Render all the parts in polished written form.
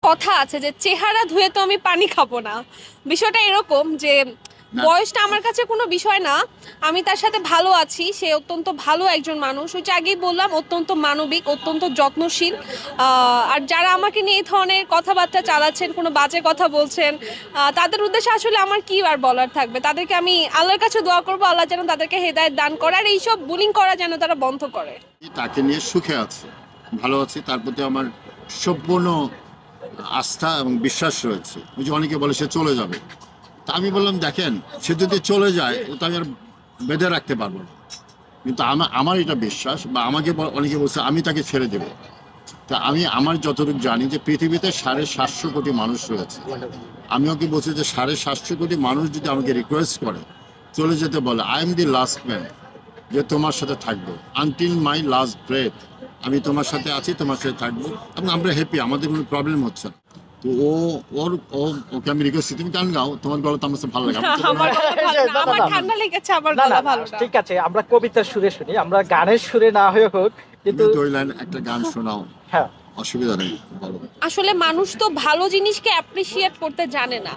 কথা আছে যে চেহারা ধুয়ে তো আমি পানি খাবো না। বিষয়টা এরকম যে বয়সটা আমার কাছে কোনো বিষয় না। আমি তার সাথে ভালো আছি, সে অত্যন্ত ভালো একজন মানুষ। ওই যে আগেই বললাম, অত্যন্ত মানবিক, অত্যন্ত যত্নশীল। আর যারা আমাকে নিয়ে এই ধরনের কথাবার্তা চালাচ্ছেন, কোনো বাজে কথা বলছেন, তাদের উদ্দেশ্যে আসলে আমার কি আর বলার থাকবে। তাদেরকে আমি আল্লাহর কাছে দোয়া করবো, আল্লাহ যেন তাদেরকে হেদায়েত দান করে, আর এইসব বুলিং করা যেন তারা বন্ধ করে। তাকে নিয়ে সুখে আছি, ভালো আছি, তার প্রতি আমার সম্পূর্ণ আস্থা এবং বিশ্বাস রয়েছে। ওই যে অনেকে বলে সে চলে যাবে, তা আমি বললাম দেখেন, সে যদি চলে যায় তো আমি আর বেঁধে রাখতে পারবো না। কিন্তু আমার এটা বিশ্বাস, বা আমাকে অনেকে বলছে আমি তাকে ছেড়ে দেবো। তা আমি আমার যতটুকু জানি যে পৃথিবীতে 750 কোটি মানুষ রয়েছে। আমি ওকে বলছি যে 750 কোটি মানুষ যদি আমাকে রিকোয়েস্ট করে চলে যেতে বলে, I am the last man, যে তোমার সাথে থাকবো আনটিল মাই লাস্ট ব্রেথ, আমি তোমার সাথে আছি, তোমার সাথে থাকবো, এবং আমরা হ্যাপি, আমাদের কোনো প্রবলেম হচ্ছে না। তো ওকে আমি রিকোয়েস্ট, তুমি গান গাও, তোমার গলা তো আমার কাছে ভালো লাগে। আমার গলা ভালো না, আমার ঠান্ডা লেগেছে, আমার গলা ভালো না। ঠিক আছে, আমরা কবিতার সুরে শুনি, আমরা গানের সুরে না হয়ে হোক, কিন্তু দুই লাইন একটা গান শোনাও। হ্যাঁ, অসুবিধা নেই, বলো। আসলে মানুষ তো ভালো জিনিসকে অ্যাপ্রিসিয়েট করতে জানে না।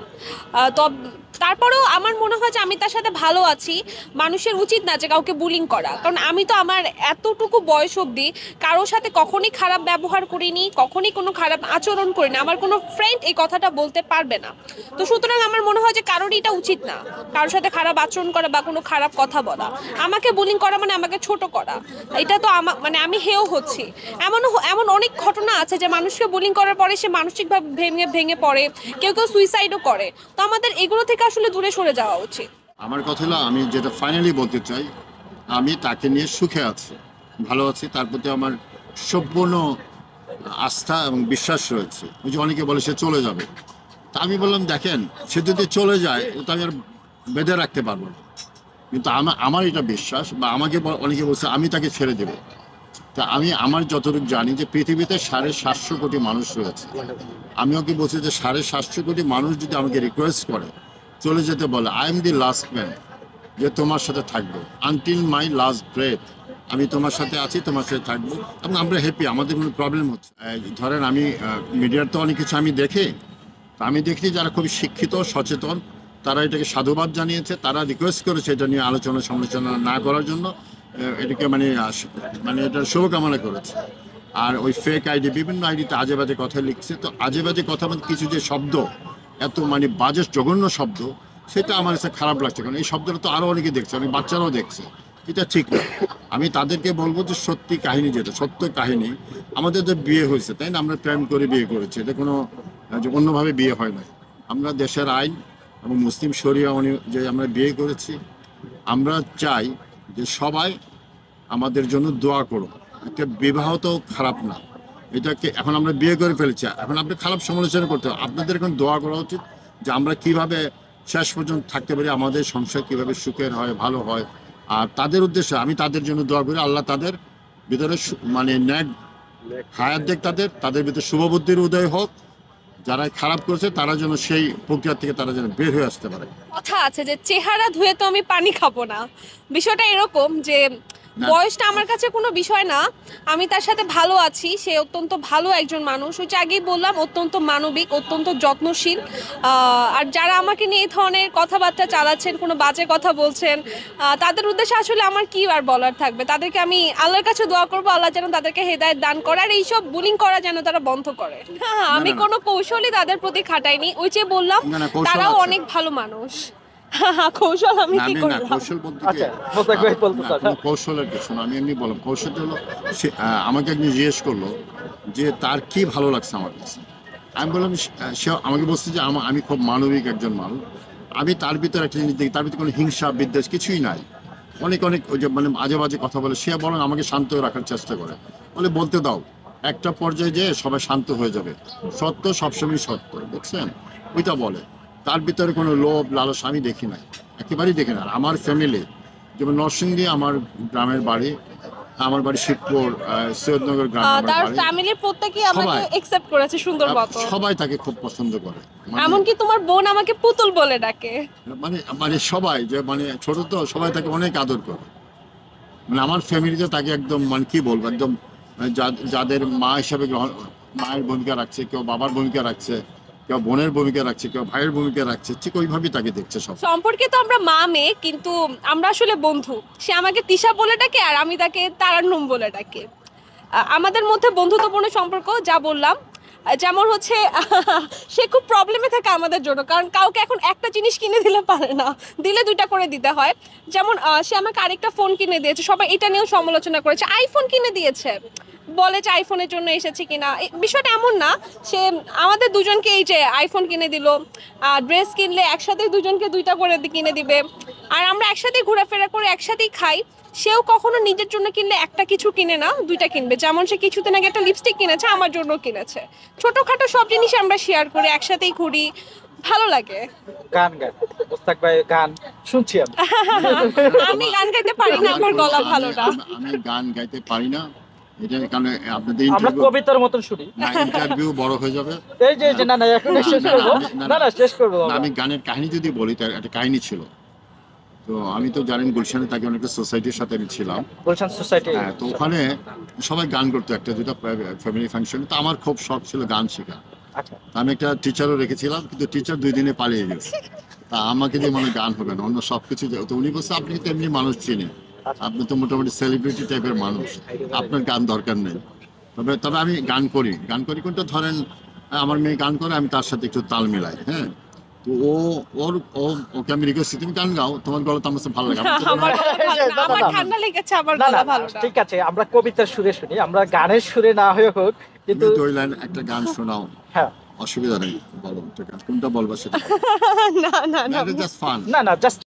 তারপরেও আমার মনে হয় যে আমি তার সাথে ভালো আছি। মানুষের উচিত না যে কাউকে বুলিং করা, কারণ আমি তো আমার এতটুকু বয়স অবধি কারোর সাথে কখনই খারাপ ব্যবহার করিনি, কখনই কোনো খারাপ আচরণ করিনি। আমার কোনো ফ্রেন্ড এই কথাটা বলতে পারবে না। তো সুতরাং আমার মনে হয় যে কারোরই এটা উচিত না কারোর সাথে খারাপ আচরণ করা বা কোনো খারাপ কথা বলা। আমাকে বুলিং করা মানে আমাকে ছোট করা, এটা তো মানে আমি হেয় হচ্ছি। এমন এমন অনেক ঘটনা আছে যে মানুষকে বুলিং করার পরে সে মানসিকভাবে ভেঙে ভেঙে পড়ে, কেউ কেউ সুইসাইডও করে। তো আমাদের এগুলো থেকে আসলে দূরে সরে যাওয়া উচিত। আমার কথা হলো, আমি যেটা ফাইনালি বলতে চাই, আমি তাকে নিয়ে সুখে আছি, ভালো আছি, তার প্রতি আমার সম্পূর্ণ আস্থা এবং বিশ্বাস রয়েছে। ওই যে অনেকে বলে সে চলে যাবে, তা আমি বললাম দেখেন, সে যদি চলে যায় তো আমি আর বেঁধে রাখতে পারবো না। কিন্তু আমার এটা বিশ্বাস, বা আমাকে অনেকে বলছে আমি তাকে ছেড়ে দেবো। তা আমি আমার যতটুকু জানি যে পৃথিবীতে 750 কোটি মানুষ রয়েছে। আমি ওকে বলছি যে 750 কোটি মানুষ যদি আমাকে রিকোয়েস্ট করে চলে যেতে বলে, I am the last man, যে তোমার সাথে থাকবো আনটিল মাই লাস্ট ব্রেথ, আমি তোমার সাথে আছি, তোমার সাথে থাকবো, এবং আমরা হ্যাপি, আমাদের কোনো প্রবলেম হচ্ছে। ধরেন আমি মিডিয়ার তো অনেক কিছু আমি দেখি, তা আমি দেখছি যারা খুবই শিক্ষিত সচেতন তারা এটাকে সাধুবাদ জানিয়েছে, তারা রিকোয়েস্ট করেছে এটা নিয়ে আলোচনা সমালোচনা না করার জন্য। এটাকে মানে এটা শুভকামনা করেছে। আর ওই ফেক আইডি, বিভিন্ন আইডিতে আজে বাজে কথা লিখছে। তো আজে বাজে কথা মানে কিছু যে শব্দ, এত মানে বাজে জঘন্য শব্দ, সেটা আমার কাছে খারাপ লাগছে। কারণ এই শব্দটা তো আরও অনেকে দেখছে, অনেক বাচ্চারাও দেখছে, এটা ঠিক না। আমি তাদেরকে বলবো যে সত্যি কাহিনী, যেটা সত্য কাহিনী, আমাদের তো বিয়ে হয়েছে, তাই না? আমরা প্রেম করে বিয়ে করেছি, এটা কোনো যে অন্যভাবে বিয়ে হয় না। আমরা দেশের আইন এবং মুসলিম শরিয়া যে আমরা বিয়ে করেছি। আমরা চাই যে সবাই আমাদের জন্য দোয়া করো। একটা বিবাহ তো খারাপ না, এটাকে এখন আমরা বিয়ে করে ফেলেছি, এখন আপনি খারাপ সমালোচনা করতে হবে। আপনাদের এখন দোয়া করা উচিত যে আমরা কিভাবে শেষ পর্যন্ত থাকতে পারি, আমাদের সংসার কিভাবে সুখের হয়, ভালো হয়। আর তাদের উদ্দেশ্যে আমি তাদের জন্য দোয়া করি, আল্লাহ তাদের ভিতরে মানে ন্যাক হায়াত দেখ, তাদের ভিতরে শুভবুদ্ধির উদয় হোক। যারা খারাপ করেছে তারা যেন সেই প্রক্রিয়া থেকে তারা যেন বের হয়ে আসতে পারে। কথা আছে যে চেহারা ধুয়ে তো আমি পানি খাবো না। বিষয়টা এরকম যে বয়সটা আমার কাছে কোনো বিষয় না। আমি তার সাথে ভালো আছি, সে অত্যন্ত ভালো একজন মানুষ। ওই যে আগেই বললাম, অত্যন্ত মানবিক, অত্যন্ত যত্নশীল। আর যারা আমাকে নিয়ে এই ধরনের কথাবার্তা চালাচ্ছেন, কোনো বাজে কথা বলছেন, তাদের উদ্দেশ্যে আসলে আমার কি আর বলার থাকবে। তাদেরকে আমি আল্লাহর কাছে দোয়া করবো, আল্লাহ যেন তাদেরকে হেদায়েত দান করে, আর এইসব বুলিং করা যেন তারা বন্ধ করে। আমি কোনো কৌশলই তাদের প্রতি খাটাইনি। ওই যে বললাম, তারাও অনেক ভালো মানুষ। কৌশল আমি কি করলাম? কৌশল বলতে আচ্ছা, মোস্তাক ভাই বলতে চান। কৌশলের কিছু না, আমি এমনি বললাম। কৌশলটা হলো, সে আমাকে একদিন জিজ্ঞেস করলো যে তার কি ভালো লাগছে আমার কাছে। আমি বললাম, সে আমাকে বলছে যে আমি খুব মানবিক একজন মানুষ। আমি তার ভিতরে একটা জিনিস দেখি, তার ভিতরে কোনো হিংসা বিদ্বেষ কিছুই নাই। অনেক ওই যে মানে আজে বাজে কথা বলে, সে বরং আমাকে শান্ত রাখার চেষ্টা করে, বলে বলতে দাও, একটা পর্যায়ে যেয়ে সবাই শান্ত হয়ে যাবে। সত্য সবসময় সত্য, বুঝছেন? ওইটা বলে। তার ভিতরে কোনো লোভ লালস আমি দেখি নাই, একেবারেই দেখি না। আর আমার ফ্যামিলি, যেমন নরসিংদী আমার গ্রামের বাড়ি, আমার বাড়ি শিবপুর সৈয়দনগর গ্রামে আমার তার বাড়ি। ফ্যামিলির প্রত্যেকেই আমাকে অ্যাকসেপ্ট করেছে সুন্দর মতো। সবাই তাকে খুব পছন্দ করে, এমনকি তোমার বোন আমাকে পুতুল বলে ডাকে। মানে মানে সবাই, যে মানে ছোট তো, সবাই তাকে অনেক আদর করে। মানে আমার ফ্যামিলিতে তাকে একদম মানে কি বলবো, একদম যাদের মা হিসাবে মায়ের ভূমিকা রাখছে, কেউ বাবার ভূমিকা রাখছে, কেউ বোনের ভূমিকা রাখছে, কেউ ভাইয়ের ভূমিকা রাখছে, ঠিক ওইভাবেই তাকে দেখছে সব। সম্পর্কে তো আমরা মা মেয়ে, কিন্তু আমরা আসলে বন্ধু। সে আমাকে তিশা বলে ডাকে আর আমি তাকে তারান্নুম বলে ডাকে। আমাদের মধ্যে বন্ধুত্বপূর্ণ সম্পর্ক, যা বললাম। যেমন হচ্ছে সে খুব প্রবলেমে থাকে আমাদের জন্য, কারণ কাউকে এখন একটা জিনিস কিনে দিলে পারে না, দিলে দুইটা করে দিতে হয়। যেমন সে আমাকে আরেকটা ফোন কিনে দিয়েছে, সবাই এটা নিয়েও সমালোচনা করেছে, আইফোন কিনে দিয়েছে, বলে যে আইফোনের জন্য এসেছে কিনা। বিষয়টা এমন না, সে আমাদের দুজনকে এই যে আইফোন কিনে দিল, ড্রেস কিনলে একসাথে দুজনকে দুইটা করে কিনে দিবে, আর আমরা একসাথেই ঘোরাফেরা করে একসাথেই খাই। সেও কখনো নিজের জন্য কিনলে একটা কিছু কিনে না, দুইটা কিনবে। যেমন সে কিছুদিন আগে একটা লিপস্টিক কিনেছে, আমার জন্য কিনেছে। ছোটখাটো সব জিনিস আমরা শেয়ার করি, একসাথেই ঘুরি, ভালো লাগে। গান গান মুস্তাক ভাই গান শুনছি আমি। আমি গান গাইতে পারি না, আমার গলা ভালো না। আমি গান গাইতে পারি না, এটার কারণে আপনাদের আমরা কবিতার মতন শুনি। ইন্টারভিউ বড় হয়ে যাবে। এই যে না না এখন শেষ করবো, না না শেষ করবো। আমি গানের কাহিনী যদি বলি, তার একটা কাহিনী ছিল। তো আমি তো জানেন গুলশানে তাকে অনেকটা সোসাইটির সাথে আমি ছিলাম। গুলশান সোসাইটি। হ্যাঁ, তো ওখানে সবাই গান করতো একটা দুটো ফ্যামিলি ফাংশন। তো আমার খুব শখ ছিল গান শেখা। আচ্ছা আমি একটা টিচারও রেখেছিলাম, কিন্তু টিচার 2 দিনে পালিয়ে গেছে। তা আমাকে দিয়ে মানে গান হবে না, অন্য সবকিছু। তো উনি বলছে আপনি তো এমনি মানুষ চিনেন, আপনি তো মোটামুটি সেলিব্রিটি টাইপের মানুষ, আপনার গান দরকার নেই। তবে আমি গান করি কোনটা ধরেন, আমার মেয়ে গান করে, আমি তার সাথে একটু তাল মিলাই। হ্যাঁ, তো ওকে আমি রিকোয়েস্ট, তুমি গান গাও, তোমার গলা তো আমার কাছে ভালো লাগে। আমার গলা ভালো না, আমার ঠান্ডা লেগেছে, আমার না গলা না ভালো না। ঠিক আছে, আমরা কবিতার সুরে শুনি, আমরা গানের সুরে না হয়ে হোক, কিন্তু 2 লাইন একটা গান শোনাও, হ্যাঁ অসুবিধা নেই, বলো কোনটা বলবা সেটা। না না না জাস্ট ফান। না না জাস্ট